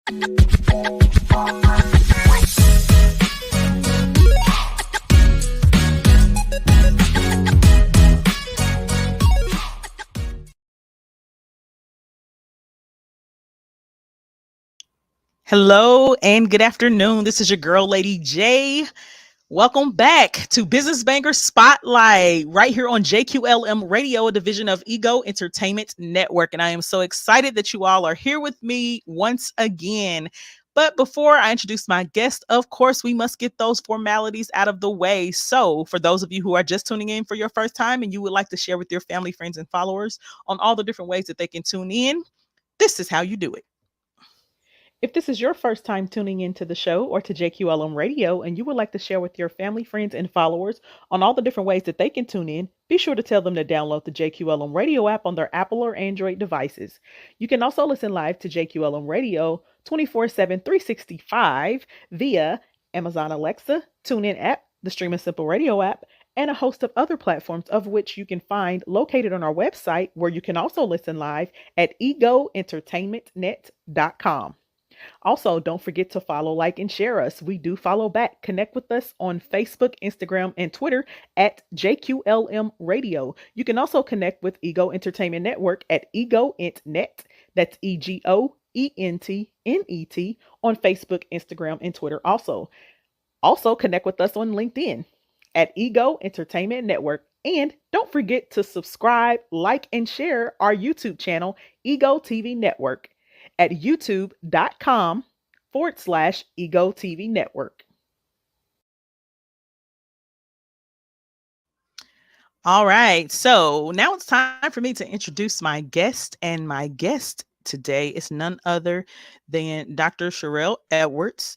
Hello and good afternoon. This is your girl, Lady J. Welcome back to Business Banger Spotlight right here on JQLM Radio, a division of Ego Entertainment Network. And I am so excited that you all are here with me once again. But before I introduce my guest, of course, we must get those formalities out of the way. So, for those of you who are just tuning in for your first time and you would like to share with your family, friends, and followers on all the different ways that they can tune in, this is how you do it. If this is your first time tuning into the show or to JQLM Radio and you would like to share with your family, friends, and followers on all the different ways that they can tune in, be sure to tell them to download the JQLM Radio app on their Apple or Android devices. You can also listen live to JQLM Radio 24/7, 365 via Amazon Alexa, TuneIn app, the Stream and Simple Radio app, and a host of other platforms of which you can find located on our website, where you can also listen live at egoentertainmentnet.com. Also, don't forget to follow, like, and share us. We do follow back. Connect with us on Facebook, Instagram, and Twitter at JQLM Radio. You can also connect with Ego Entertainment Network at EgoEntNet. That's EgoEntNet on Facebook, Instagram, and Twitter Also, connect with us on LinkedIn at Ego Entertainment Network. And don't forget to subscribe, like, and share our YouTube channel, Ego TV Network, at youtube.com/Ego TV Network. All right. So now it's time for me to introduce my guest. And my guest today is none other than Dr. Sherell Edwards.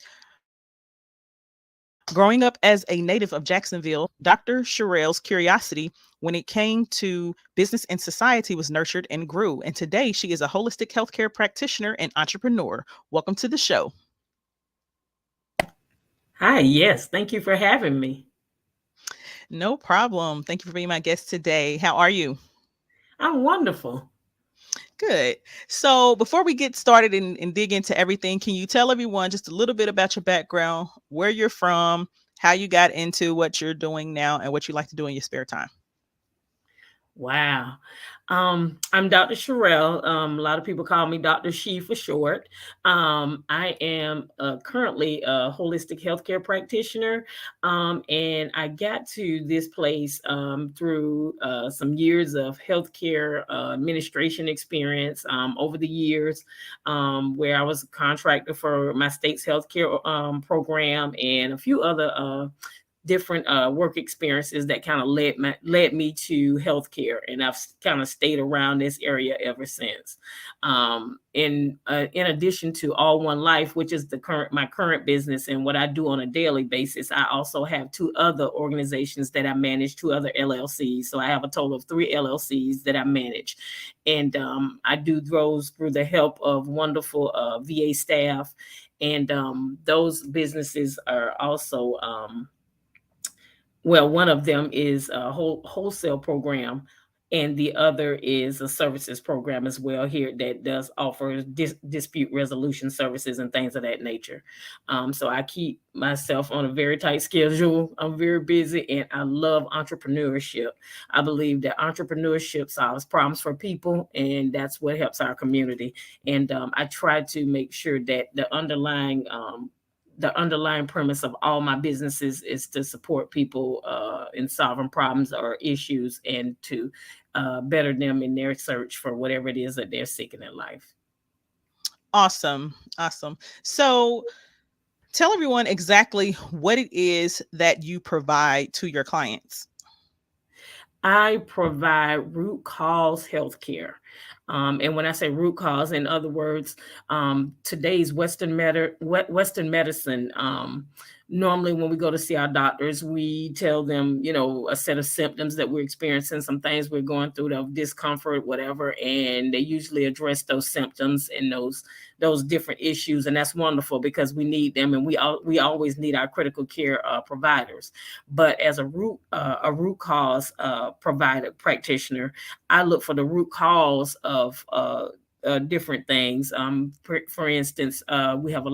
Growing up as a native of Jacksonville, Dr. Sherell's curiosity when it came to business and society was nurtured and grew. And today she is a holistic healthcare practitioner and entrepreneur. Welcome to the show. Hi, yes. Thank you for having me. No problem. Thank you for being my guest today. How are you? I'm wonderful. Good. So before we get started and dig into everything, can you tell everyone just a little bit about your background, where you're from, how you got into what you're doing now, and what you like to do in your spare time? Wow. I'm Dr. Sherell. A lot of people call me Dr. She for short. I am currently a holistic healthcare practitioner. And I got to this place through some years of healthcare administration experience over the years, where I was a contractor for my state's healthcare program and a few other different work experiences that kind of led me to healthcare, and I've kind of stayed around this area ever since. In addition to All One Life, which is my current business and what I do on a daily basis, I also have two other organizations that I manage, two other LLCs. So I have a total of 3 LLCs that I manage, and I do those through the help of wonderful VA staff, and those businesses are also one of them is a wholesale program, and the other is a services program as well here that does offer dispute resolution services and things of that nature. So I keep myself on a very tight schedule. I'm very busy, and I love entrepreneurship. I believe that entrepreneurship solves problems for people, and that's what helps our community. And I try to make sure that the underlying premise of all my businesses is to support people in solving problems or issues, and to better them in their search for whatever it is that they're seeking in life. Awesome. Awesome. So tell everyone exactly what it is that you provide to your clients. I provide root cause healthcare. And when I say root cause, in other words, today's Western medicine, normally when we go to see our doctors, we tell them, a set of symptoms that we're experiencing, some things we're going through, the discomfort, whatever, and they usually address those symptoms and those different issues, and that's wonderful because we need them, and we always need our critical care providers. But as a root cause provider practitioner, I look for the root cause of different things. For instance, we have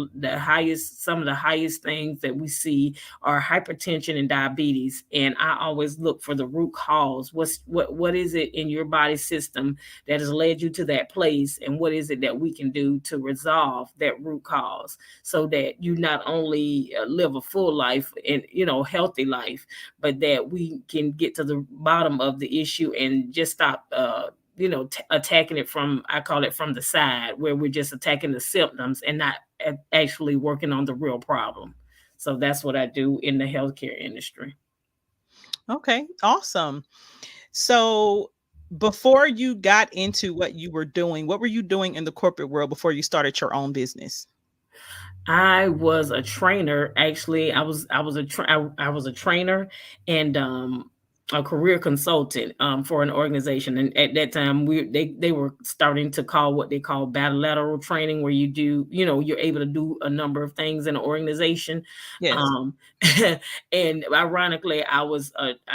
some of the highest things that we see are hypertension and diabetes, and I always look for the root cause. What is it in your body system that has led you to that place, and what is it that we can do to resolve that root cause, so that you not only live a full life and healthy life, but that we can get to the bottom of the issue and just stop attacking it from, I call it, from the side, where we're just attacking the symptoms and not actually working on the real problem. So that's what I do in the healthcare industry. Okay, awesome. So before you got into what you were doing, what were you doing in the corporate world before you started your own business? I was a trainer. Actually, I was a trainer and a career consultant for an organization. And at that time, they were starting to call what they call bilateral training, where you're able to do a number of things in an organization. Yes. Um, and ironically, I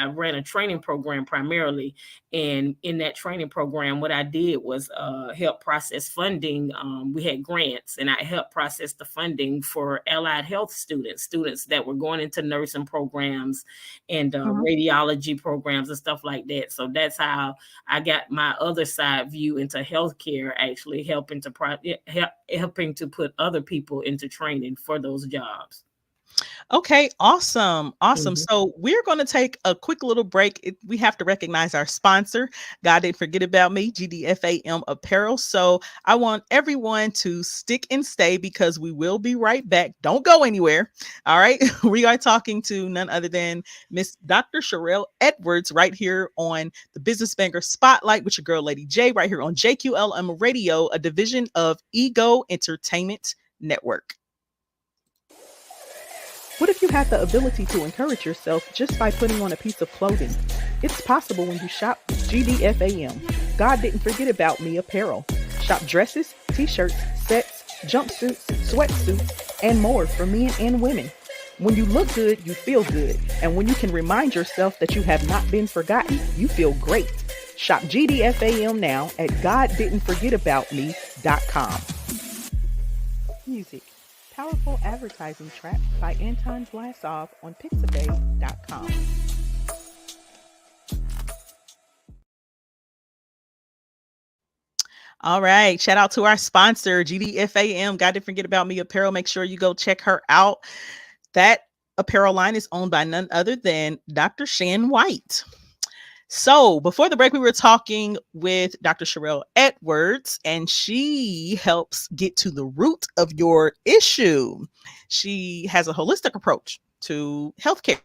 ran a training program primarily, and in that training program, what I did was help process funding. We had grants, and I helped process the funding for allied health students that were going into nursing programs and Mhm. radiology programs and stuff like that. So that's how I got my other side view into healthcare, actually helping to put other people into training for those jobs. Okay, awesome. Awesome. Mhm. So we're going to take a quick little break. We have to recognize our sponsor. God didn't forget about me, GDFAM Apparel. So I want everyone to stick and stay because we will be right back. Don't go anywhere. All right. We are talking to none other than Miss Dr. Sherell Edwards right here on the Business Banger Spotlight with your girl, Lady J, right here on JQLM Radio, a division of Ego Entertainment Network. What if you had the ability to encourage yourself just by putting on a piece of clothing? It's possible when you shop GDFAM. God didn't forget about me apparel. Shop dresses, t-shirts, sets, jumpsuits, sweatsuits, and more for men and women. When you look good, you feel good. And when you can remind yourself that you have not been forgotten, you feel great. Shop GDFAM now at GodDidn'tForgetAboutMe.com. Music. Powerful advertising track by Anton Vlasov on Pixabay.com. All right. Shout out to our sponsor, GDFAM. God didn't forget about me apparel. Make sure you go check her out. That apparel line is owned by none other than Dr. Shan White. So before the break, we were talking with Dr. Sherell Edwards, and she helps get to the root of your issue. She has a holistic approach to healthcare.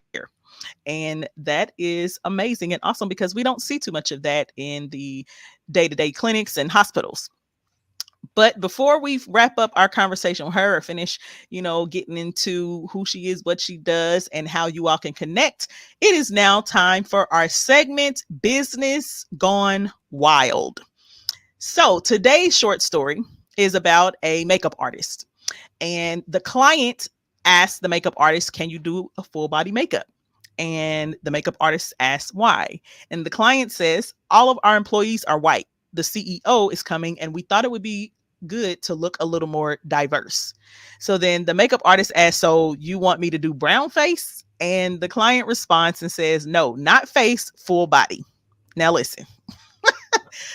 And that is amazing and awesome because we don't see too much of that in the day-to-day clinics and hospitals. But before we wrap up our conversation with her or finish, getting into who she is, what she does, and how you all can connect, it is now time for our segment, Business Gone Wild. So today's short story is about a makeup artist. And the client asked the makeup artist, can you do a full body makeup? And the makeup artist asks why. And the client says, all of our employees are white. The CEO is coming, and we thought it would be good to look a little more diverse. So then the makeup artist asks, so you want me to do brown face? And the client responds and says, no, not face, full body. Now listen,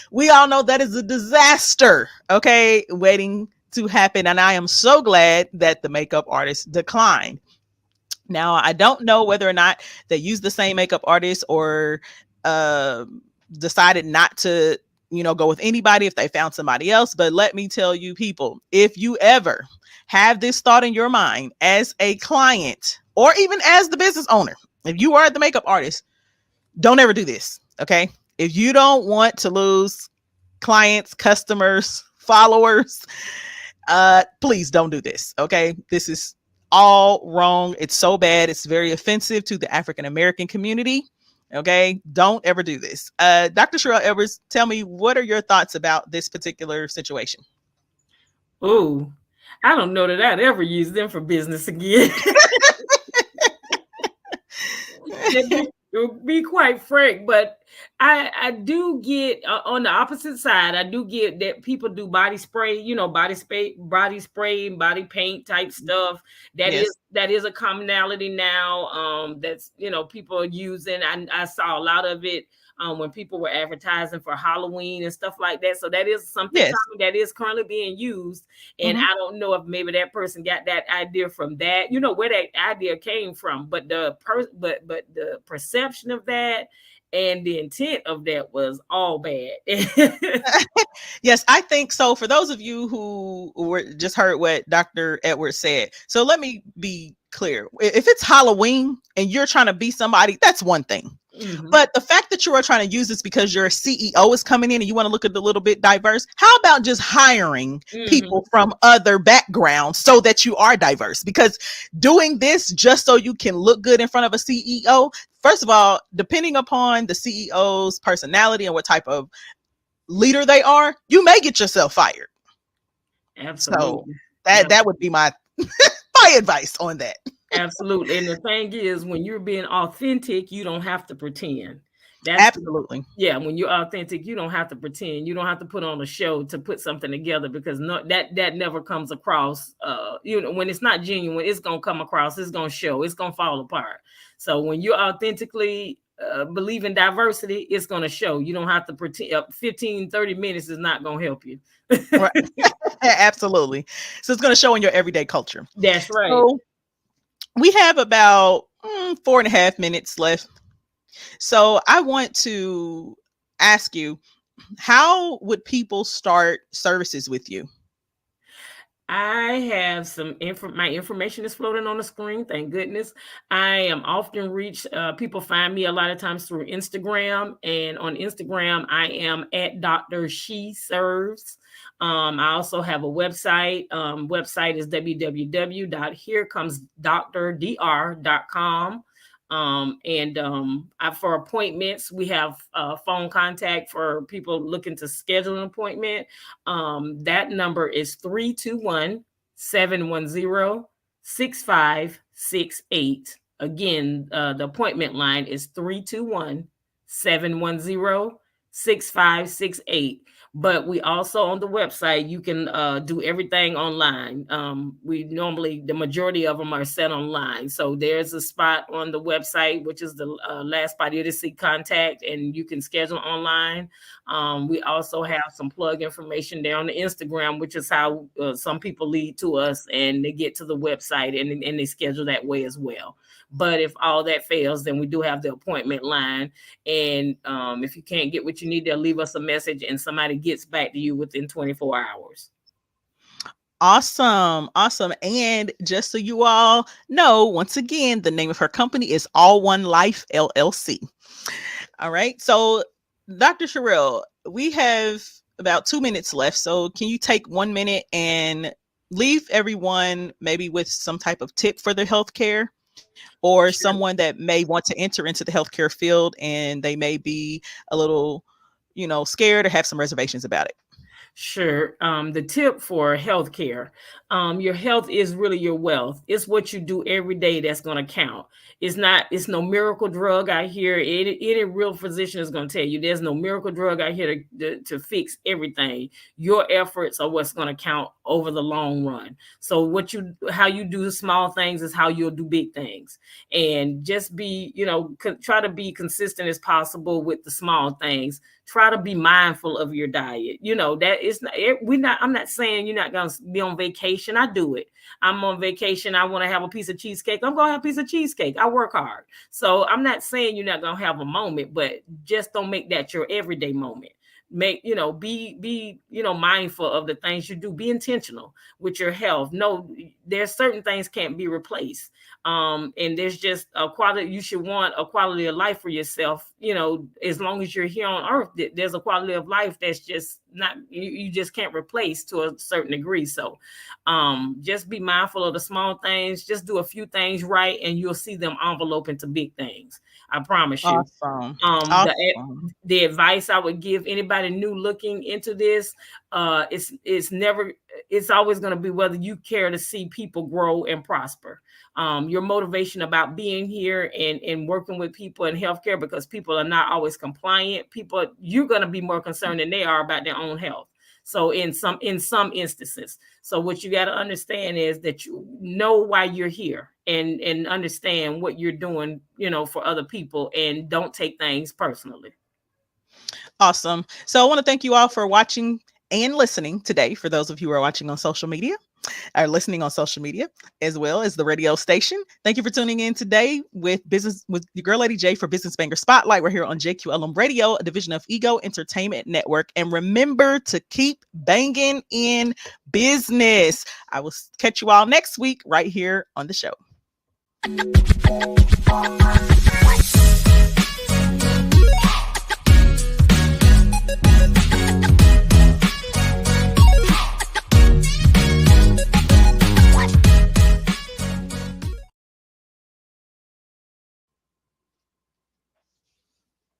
we all know that is a disaster, okay, waiting to happen. And I am so glad that the makeup artist declined. Now, I don't know whether or not they used the same makeup artist or uh, decided not to, go with anybody if they found somebody else. But let me tell you, people, if you ever have this thought in your mind as a client or even as the business owner, if you are the makeup artist, don't ever do this. Okay. If you don't want to lose clients, customers, followers, please don't do this. Okay. This is all wrong. It's so bad. It's very offensive to the African American community. Okay. Don't ever do this. Dr. Sherell Edwards, tell me, what are your thoughts about this particular situation? Oh, I don't know that I'd ever use them for business again. be quite frank, but I do get on the opposite side. I do get that people do body spray, body paint type stuff. Yes. That is a commonality now. That's people are using. I saw a lot of it when people were advertising for Halloween and stuff like that. So that is something Yes. common that is currently being used. And Hmm. I don't know if maybe that person got that idea from that, where that idea came from. But but the perception of that and the intent of that was all bad. Yes, I think so. For those of you who were just heard what Dr. Edwards said, so let me be clear. If it's Halloween and you're trying to be somebody, that's one thing. Hmm. But the fact that you are trying to use this because your CEO is coming in and you want to look at a little bit diverse, how about just hiring Hmm. people from other backgrounds so that you are diverse? Because doing this just so you can look good in front of a CEO, first of all, depending upon the CEO's personality and what type of leader they are, you may get yourself fired. So Absolutely. that would be my advice on that. Absolutely. And the thing is, when you're being authentic, you don't have to pretend. That's Absolutely. Yeah, when you're authentic, you don't have to pretend. You don't have to put on a show to put something together, because that never comes across. When it's not genuine, it's gonna come across. It's gonna show. It's gonna fall apart. So when you authentically believe in diversity, it's gonna show. You don't have to pretend. 15, 30 minutes is not gonna help you. Right. Absolutely. So it's going to show in your everyday culture. That's right. So we have about 4.5 minutes left. So I want to ask you, how would people start services with you? I have my information is floating on the screen. Thank goodness. I am often reached. People find me a lot of times through Instagram, and on Instagram, I am at Dr. She Serves. I also have a website. Website is www.herecomes.drdr.com. For appointments, we have phone contact for people looking to schedule an appointment. That number is 321-710-6568. Again, the appointment line is 321-710-6568. But we also, on the website, you can do everything online. We normally, the majority of them are set online. So there's a spot on the website, which is the last spot you to see contact, and you can schedule online. We also have some plug information there on the Instagram, which is how some people lead to us and they get to the website, and they schedule that way as well. But if all that fails, then we do have the appointment line. And if you can't get what you need, they'll leave us a message and somebody gets back to you within 24 hours. Awesome. Awesome. And just so you all know, once again, the name of her company is All One Life LLC. All right. So, Dr. Sherell, we have about 2 minutes left. So, can you take 1 minute and leave everyone maybe with some type of tip for their healthcare, or Sure. someone that may want to enter into the healthcare field and they may be a little, scared or have some reservations about it? Sure. The tip for healthcare, your health is really your wealth. It's what you do every day that's going to count. It's no miracle drug out here. Any real physician is going to tell you there's no miracle drug out here to fix everything. Your efforts are what's going to count over the long run. So how you do small things is how you'll do big things. And just try to be consistent as possible with the small things. Try to be mindful of your diet. That is not, I'm not saying you're not going to be on vacation. I do it. I'm on vacation. I want to have a piece of cheesecake. I'm going to have a piece of cheesecake. I work hard. So I'm not saying you're not going to have a moment, but just don't make that your everyday moment. Be mindful of the things you do. Be intentional with your health. No, there's certain things can't be replaced. And there's just a quality, you should want a quality of life for yourself. As long as you're here on earth, there's a quality of life that's just not, you just can't replace to a certain degree. So just be mindful of the small things. Just do a few things right, and you'll see them envelope into big things. I promise you. Awesome. um the Awesome. the advice I would give anybody new looking into this, it's never, it's always going to be whether you care to see people grow and prosper. Your motivation about being here and working with people in healthcare, because people are not always compliant. People, you're going to be more concerned than they are about their own health. So in some instances, so what you got to understand is that you know why you're here, and understand what you're doing, for other people, and don't take things personally. Awesome. So I want to thank you all for watching and listening today. For those of you who are watching on social media, are listening on social media, as well as the radio station. Thank you for tuning in today with your girl Lady J for Business Banger Spotlight. We're here on JQLM Radio, a division of Ego Entertainment Network. And remember to keep banging in business. I will catch you all next week right here on the show.